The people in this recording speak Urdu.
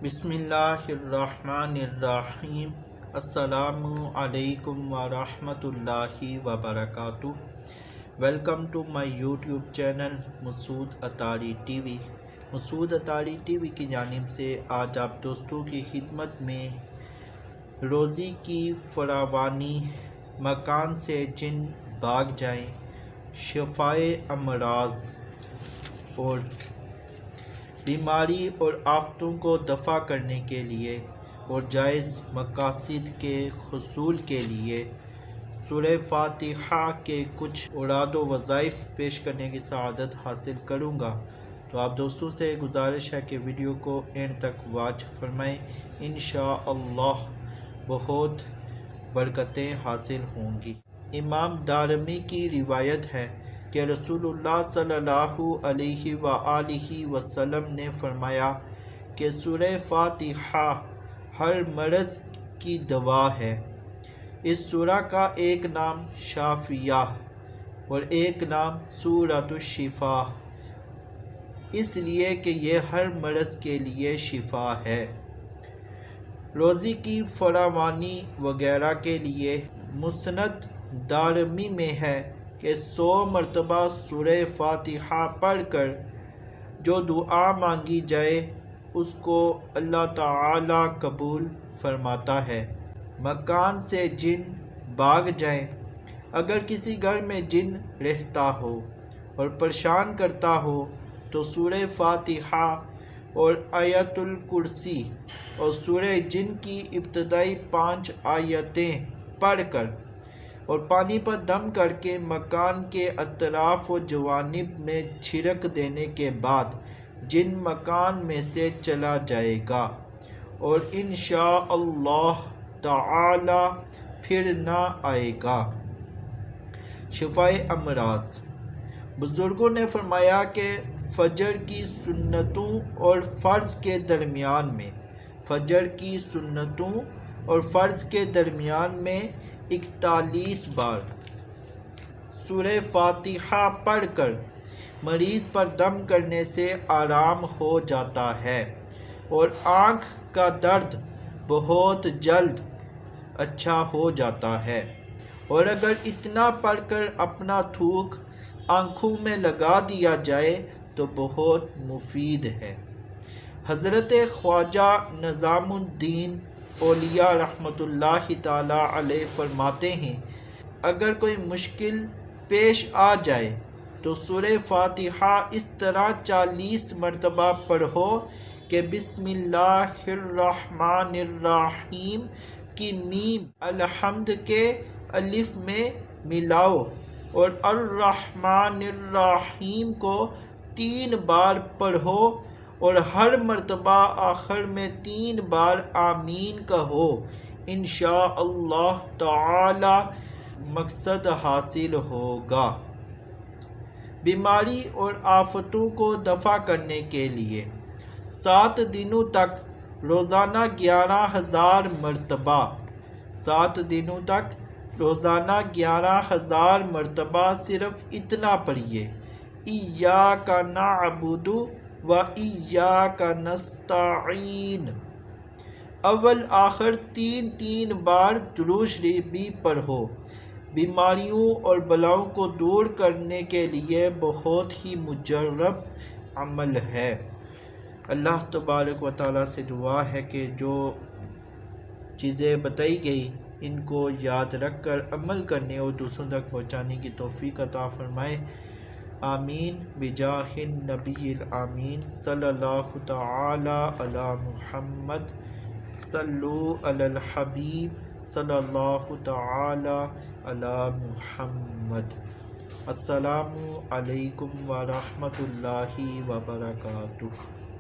بسم اللہ الرحمن الرحیم۔ السلام علیکم ورحمۃ اللہ وبرکاتہ۔ Welcome to my YouTube channel Masood Attari T V. Masood Attari T V کی جانب سے آج آپ دوستوں کی خدمت میں روزی کی فراوانی، مکان سے جن بھاگ جائیں، شفائے امراض اور بیماری اور آفتوں کو دفع کرنے کے لیے اور جائز مقاصد کے حصول کے لیے سورہ فاتحہ کے کچھ اوراد و وظائف پیش کرنے کی سعادت حاصل کروں گا، تو آپ دوستوں سے گزارش ہے کہ ویڈیو کو اینڈ تک واچ فرمائیں۔ انشاءاللہ بہت برکتیں حاصل ہوں گی۔ امام دارمی کی روایت ہے کہ رسول اللہ صلی اللہ علیہ وآلہ وسلم نے فرمایا کہ سورہ فاتحہ ہر مرض کی دوا ہے۔ اس سورہ کا ایک نام شافیہ اور ایک نام سورۃ الشفا، اس لیے کہ یہ ہر مرض کے لیے شفا ہے۔ روزی کی فراوانی وغیرہ کے لیے مسند دارمی میں ہے کہ 100 مرتبہ سورہ فاتحہ پڑھ کر جو دعا مانگی جائے اس کو اللہ تعالی قبول فرماتا ہے۔ مکان سے جن بھاگ جائیں، اگر کسی گھر میں جن رہتا ہو اور پریشان کرتا ہو تو سورہ فاتحہ اور آیت الکرسی اور سورہ جن کی ابتدائی 5 آیتیں پڑھ کر اور پانی پر دم کر کے مکان کے اطراف و جوانب میں چھڑک دینے کے بعد جن مکان میں سے چلا جائے گا اور انشاءاللہ تعالی پھر نہ آئے گا۔ شفائے امراض۔ بزرگوں نے فرمایا کہ فجر کی سنتوں اور فرض کے درمیان میں 41 بار سورہ فاتحہ پڑھ کر مریض پر دم کرنے سے آرام ہو جاتا ہے اور آنکھ کا درد بہت جلد اچھا ہو جاتا ہے، اور اگر اتنا پڑھ کر اپنا تھوک آنکھوں میں لگا دیا جائے تو بہت مفید ہے۔ حضرت خواجہ نظام الدین اولیاء رحمۃ اللہ تعالی علیہ فرماتے ہیں، اگر کوئی مشکل پیش آ جائے تو سورہ فاتحہ اس طرح 40 مرتبہ پڑھو کہ بسم اللہ الرحمن الرحیم کی میم الحمد کے الف میں ملاؤ اور الرحمن الرحیم کو 3 بار پڑھو اور ہر مرتبہ آخر میں 3 بار آمین کہو، انشاءاللہ تعالی مقصد حاصل ہوگا۔ بیماری اور آفتوں کو دفع کرنے کے لیے 7 دنوں تک روزانہ 11,000 مرتبہ 7 دنوں تک روزانہ 11,000 مرتبہ صرف اتنا پڑھیے، ایاک نعبد و ایاک نستعین۔ اول آخر 3 بار درود شریف بھی پڑھو۔ بیماریوں اور بلاؤں کو دور کرنے کے لیے بہت ہی مجرب عمل ہے۔ اللہ تبارک و تعالیٰ سے دعا ہے کہ جو چیزیں بتائی گئی ان کو یاد رکھ کر عمل کرنے اور دوسروں تک پہنچانے کی توفیق عطا فرمائے۔ آمین بجاہ النبی الامین صلی اللہ تعالی علی محمد صلو علی الحبیب صلی اللہ تعالی علی محمد۔ السلام علیکم ورحمۃ اللہ وبرکاتہ۔